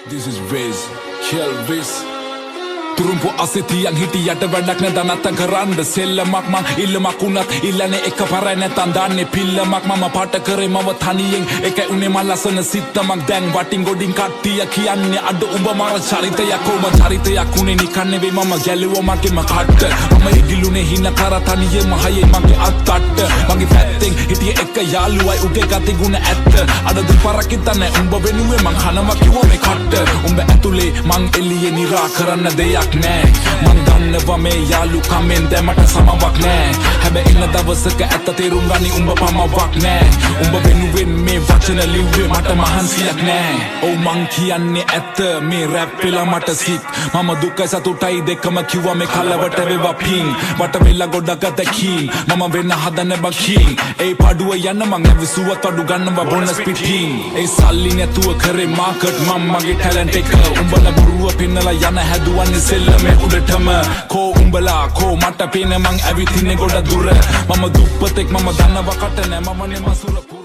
This is Viz, Kelvis. Turumpu asitiyan hitiyata වැඩක් නැතනත්තන් කරන්න සෙල්ලමක් මං ඉල්ලමක් උනත් ඉල්ලන්නේ එක පරයි නැතන් දාන්නේ පිල්ලමක් මම පාට කරේ මම තනියෙන් එකයි උනේ මල් ලසන සිත්තමක් දැන් වටින් ගොඩින් කට්ටිය කියන්නේ අඩ උඹ මර චරිතයක් කොම චරිතයක් උනේ නිකන් නෙවෙයි මම ගැලුවා මගේම කට්ට මම ඉගිලුනේ හින කර තනියෙම හයේ මගේ අත්තට්ට මගේ පැත්තෙන් හිටියේ එක යාළුවයි උගේ ගති ගුණ ඇත්ත අඩ දෙපාරක් හිතන්නේ උඹ වෙනුවේ මං හනවා කිව්වා මේ කට්ට උඹ ඇතුලේ මං එළියේ නිරා කරන්න දෙයක් මං දන්නවා මේ යාළුකමෙන් දැමට සමවක් නෑ හැබැයි ඉන්න දවසක ඇත්ත තේරුම් ගනි උඹ පමවක් නෑ උඹ වෙනුවෙන් මේ වචන ලිව්වේ මට මහන්සියක් නෑ ඔව් මං කියන්නේ ඇත්ත මේ රැප් වෙලා මට සිත් මම දුකයි සතුටයි දෙකම කිව්වා මේ කලවට වේවා පිං වට වෙලා ගොඩක් අතකින් මම වෙන්න හදන බකින් ඒ පඩුව යන්න මං ඇවිසුවත් අඩු ගන්නවා බොනස් පිටින් ඒ සල්ලි නැතුව කරේ මාකට් මම මගේ ටැලන්ට් එක උඹලා බොරුව පෙන්නලා යන හැදුවන්නේ සෙල්ලමේ උඩටම කෝ උඹලා කෝ මට පේන මං ඇවිත් ඉන්නේ ගොඩ දුර මම දුප්පතෙක් මම දන්නවා කට නෑ මම නේ මසුර